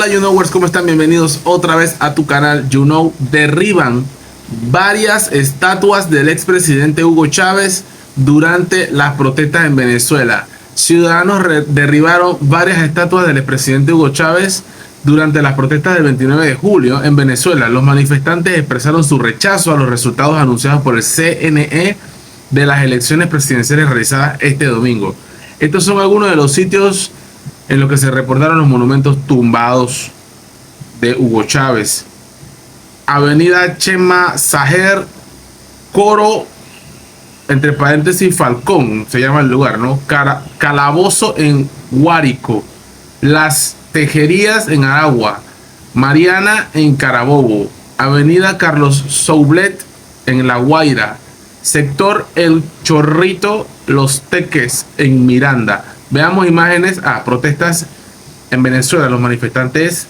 Hola YouKnowers, ¿cómo están? Bienvenidos otra vez a tu canal YouKnow. Derriban varias estatuas del expresidente Hugo Chávez durante las protestas en Venezuela. Ciudadanos derribaron varias estatuas del expresidente Hugo Chávez durante las protestas del 29 de julio en Venezuela. Los manifestantes expresaron su rechazo a los resultados anunciados por el CNE de las elecciones presidenciales realizadas este domingo. Estos son algunos de los sitios en los que se reportaron los monumentos tumbados de Hugo Chávez. Avenida Chema Sajer, Coro, entre paréntesis Falcón, se llama el lugar, ¿no? Calabozo en Guárico, Las Tejerías en Aragua, Mariana en Carabobo, Avenida Carlos Soublet en La Guaira, sector El Chorrito, Los Teques en Miranda. Veamos imágenes. Protestas en Venezuela. Los manifestantes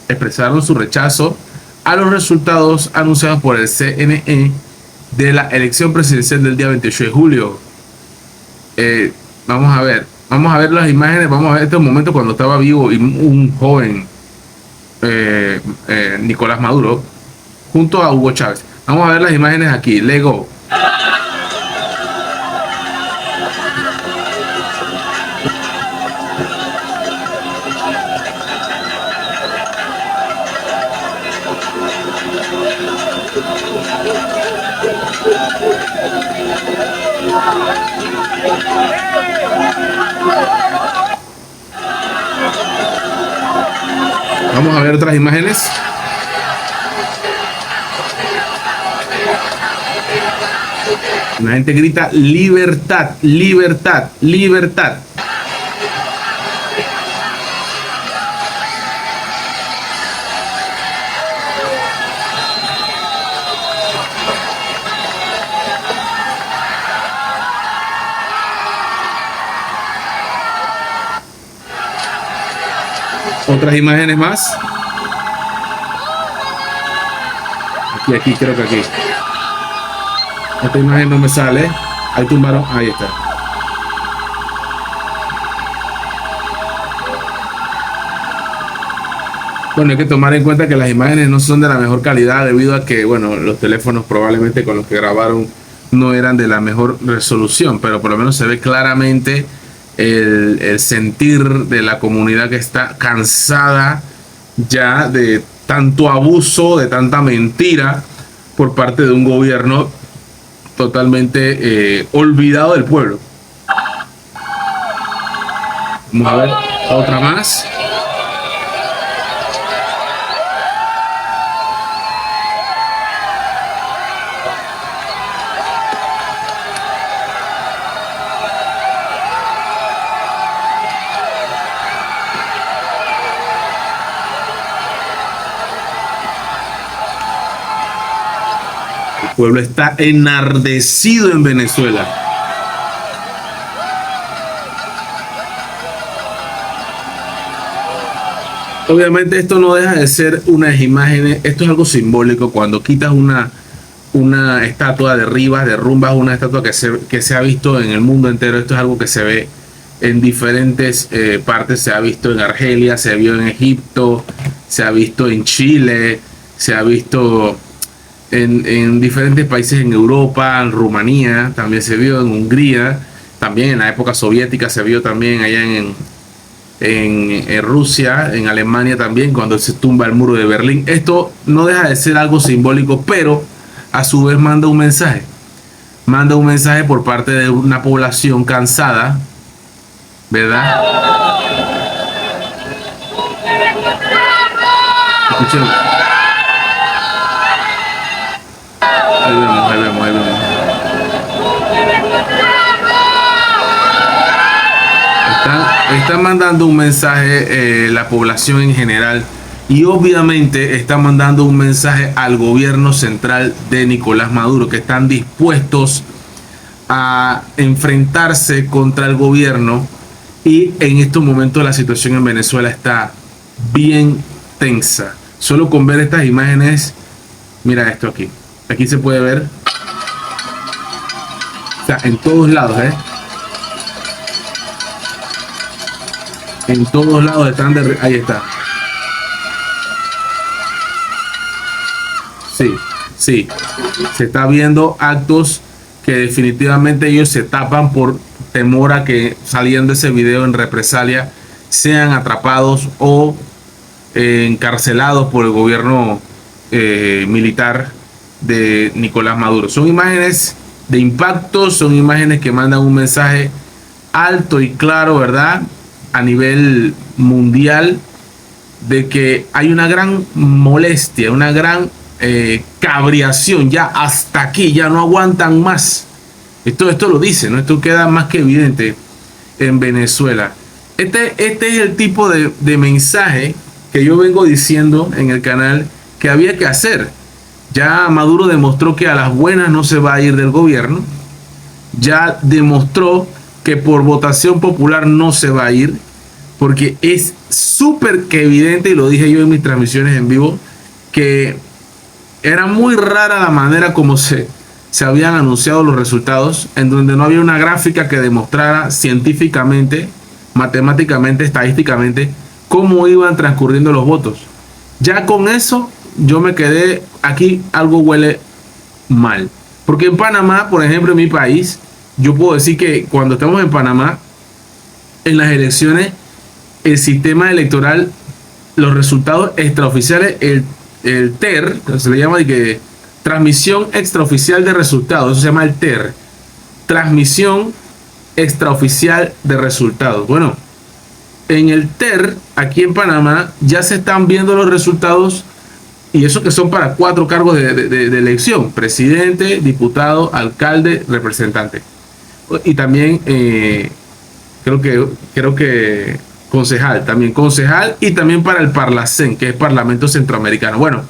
expresaron su rechazo a los resultados anunciados por el CNE de la elección presidencial del día 28 de julio. Vamos a ver las imágenes. Vamos a ver este momento cuando estaba vivo y un joven Nicolás Maduro junto a Hugo Chávez. Vamos a ver las imágenes aquí. Lego. Vamos a ver otras imágenes. La gente grita libertad, libertad, libertad. Otras imágenes más. Aquí, creo que aquí. Esta imagen no me sale. Ahí tumbaron, ahí está. Bueno, hay que tomar en cuenta que las imágenes no son de la mejor calidad debido a que, bueno, los teléfonos probablemente con los que grabaron no eran de la mejor resolución, pero por lo menos se ve claramente el sentir de la comunidad que está cansada ya de tanto abuso, de tanta mentira por parte de un gobierno totalmente olvidado del pueblo. Vamos a ver otra más. El pueblo está enardecido en Venezuela. Obviamente esto no deja de ser unas imágenes. Esto es algo simbólico. Cuando quitas una estatua, derrumbas una estatua que se ha visto en el mundo entero. Esto es algo que se ve en diferentes partes. Se ha visto en Argelia, se vio en Egipto, se ha visto en Chile, se ha visto en diferentes países en Europa, en Rumanía, también se vio en Hungría, también en la época soviética se vio también allá en Rusia, en Alemania también, cuando se tumba el muro de Berlín. Esto no deja de ser algo simbólico, pero a su vez manda un mensaje. Manda un mensaje por parte de una población cansada, ¿verdad? Escuchen. Ahí vemos. Están mandando un mensaje la población en general y obviamente están mandando un mensaje al gobierno central de Nicolás Maduro, que están dispuestos a enfrentarse contra el gobierno, y en estos momentos la situación en Venezuela está bien tensa. Solo con ver estas imágenes, mira esto aquí. Aquí se puede ver, o sea, en todos lados, en todos lados están ahí está. Sí, sí. Se está viendo actos que definitivamente ellos se tapan por temor a que saliendo ese video en represalia sean atrapados o encarcelados por el gobierno militar de Nicolás Maduro. Son imágenes de impacto, son imágenes que mandan un mensaje alto y claro, ¿verdad? A nivel mundial, de que hay una gran molestia, una gran cabriación, ya hasta aquí, ya no aguantan más. Esto lo dice, ¿no? Esto queda más que evidente en Venezuela. Este es el tipo de mensaje que yo vengo diciendo en el canal que había que hacer. Ya Maduro demostró que a las buenas no se va a ir del gobierno. Ya demostró que por votación popular no se va a ir, porque es súper que evidente, y lo dije yo en mis transmisiones en vivo, que era muy rara la manera como se habían anunciado los resultados, en donde no había una gráfica que demostrara científicamente, matemáticamente, estadísticamente, cómo iban transcurriendo los votos. Ya con eso yo me quedé, aquí algo huele mal. Porque en Panamá, por ejemplo, en mi país, yo puedo decir que cuando estamos en Panamá, en las elecciones, el sistema electoral, los resultados extraoficiales, el TER, se le llama de que transmisión extraoficial de resultados, eso se llama el TER, transmisión extraoficial de resultados. Bueno, en el TER, aquí en Panamá, ya se están viendo los resultados, y eso que son para 4 cargos de elección: presidente, diputado, alcalde, representante. Y también creo que concejal, también concejal, y también para el Parlacén, que es Parlamento Centroamericano. Bueno,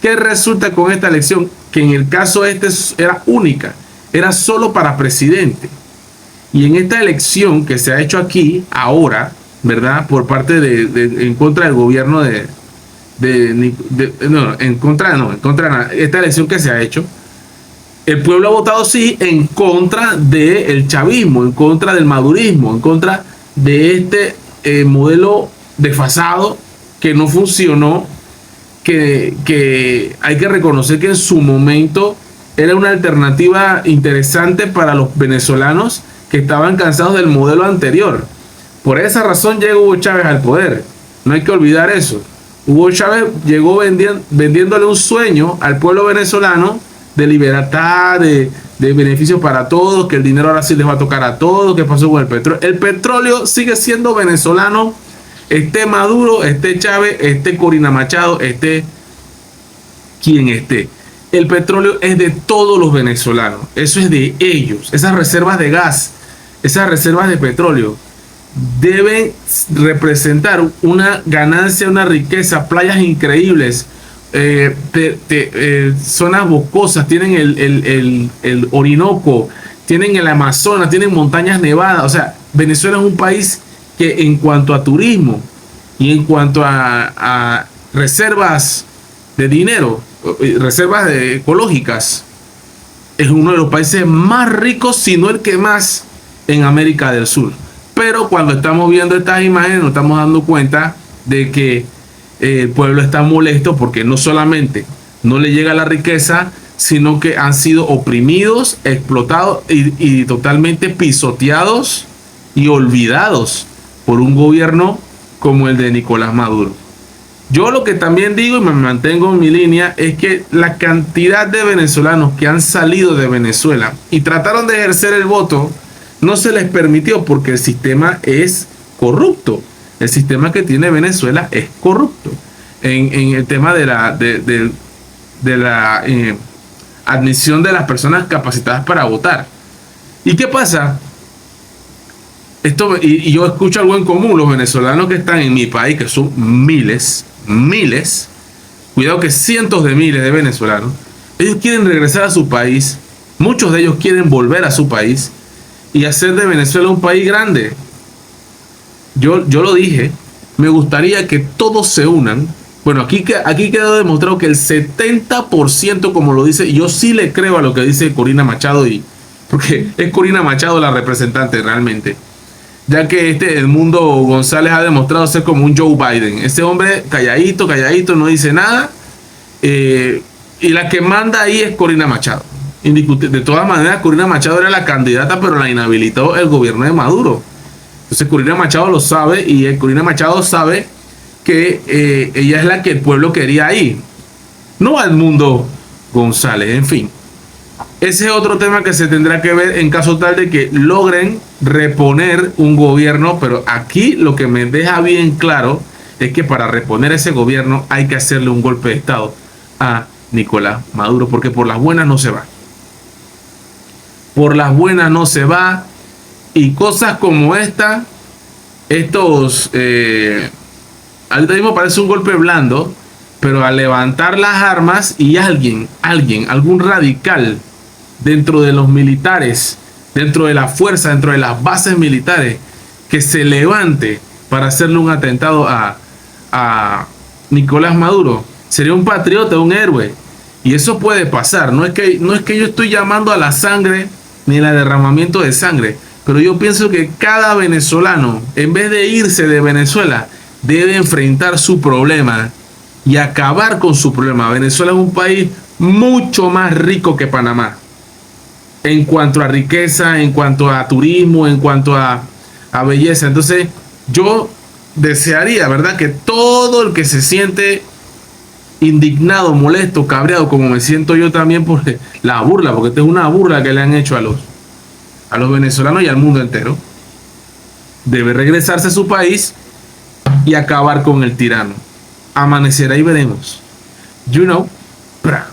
¿qué resulta con esta elección? Que en el caso era única, era solo para presidente. Y en esta elección que se ha hecho aquí ahora, ¿verdad? Por parte en contra del gobierno en contra de esta elección que se ha hecho, el pueblo ha votado sí en contra del chavismo, en contra del madurismo, en contra de este modelo desfasado que no funcionó, que hay que reconocer que en su momento era una alternativa interesante para los venezolanos que estaban cansados del modelo anterior. Por esa razón llegó Hugo Chávez al poder. No hay que olvidar eso. Hugo Chávez llegó vendiéndole un sueño al pueblo venezolano de libertad, de beneficios para todos, que el dinero ahora sí les va a tocar a todos. ¿Qué pasó con el petróleo? El petróleo sigue siendo venezolano, esté Maduro, esté Chávez, esté Corina Machado, esté quien esté. El petróleo es de todos los venezolanos, eso es de ellos. Esas reservas de gas, esas reservas de petróleo deben representar una ganancia, una riqueza, playas increíbles, zonas boscosas, tienen el Orinoco, tienen el Amazonas, tienen montañas nevadas. O sea, Venezuela es un país que en cuanto a turismo y en cuanto a reservas de dinero, reservas ecológicas, es uno de los países más ricos, si no el que más, en América del Sur. Pero cuando estamos viendo estas imágenes nos estamos dando cuenta de que el pueblo está molesto porque no solamente no le llega la riqueza, sino que han sido oprimidos, explotados y totalmente pisoteados y olvidados por un gobierno como el de Nicolás Maduro. Yo lo que también digo y me mantengo en mi línea es que la cantidad de venezolanos que han salido de Venezuela y trataron de ejercer el voto no se les permitió porque el sistema es corrupto. El sistema que tiene Venezuela es corrupto. En el tema de la admisión de las personas capacitadas para votar. ¿Y qué pasa? Y yo escucho algo en común. Los venezolanos que están en mi país, que son miles, cuidado que cientos de miles de venezolanos, ellos quieren regresar a su país. Muchos de ellos quieren volver a su país y hacer de Venezuela un país grande. Yo lo dije, me gustaría que todos se unan. Bueno, aquí quedó demostrado que el 70%, como lo dice, yo sí le creo a lo que dice Corina Machado, porque es Corina Machado la representante realmente, ya que Edmundo González ha demostrado ser como un Joe Biden. Ese hombre calladito, no dice nada, Y la que manda ahí es Corina Machado. De todas maneras, Corina Machado era la candidata, pero la inhabilitó el gobierno de Maduro. Entonces Corina Machado lo sabe y Corina Machado sabe que ella es la que el pueblo quería ahí. No Edmundo González, en fin. Ese es otro tema que se tendrá que ver en caso tal de que logren reponer un gobierno, pero aquí lo que me deja bien claro es que para reponer ese gobierno hay que hacerle un golpe de estado a Nicolás Maduro, porque por las buenas no se va. Por las buenas no se va, y cosas como esta, ahorita mismo parece un golpe blando, pero al levantar las armas y algún radical dentro de los militares, dentro de la fuerza, dentro de las bases militares, que se levante para hacerle un atentado a Nicolás Maduro, sería un patriota, un héroe. Y eso puede pasar. No es que yo estoy llamando a la sangre ni al derramamiento de sangre, pero yo pienso que cada venezolano, en vez de irse de Venezuela, debe enfrentar su problema y acabar con su problema. Venezuela es un país mucho más rico que Panamá en cuanto a riqueza, en cuanto a turismo, en cuanto a belleza. Entonces yo desearía, ¿verdad?, que todo el que se siente indignado, molesto, cabreado, como me siento yo también por la burla, porque esta es una burla que le han hecho a los venezolanos y al mundo entero, debe regresarse a su país y acabar con el tirano. Amanecerá y veremos. You know, pra.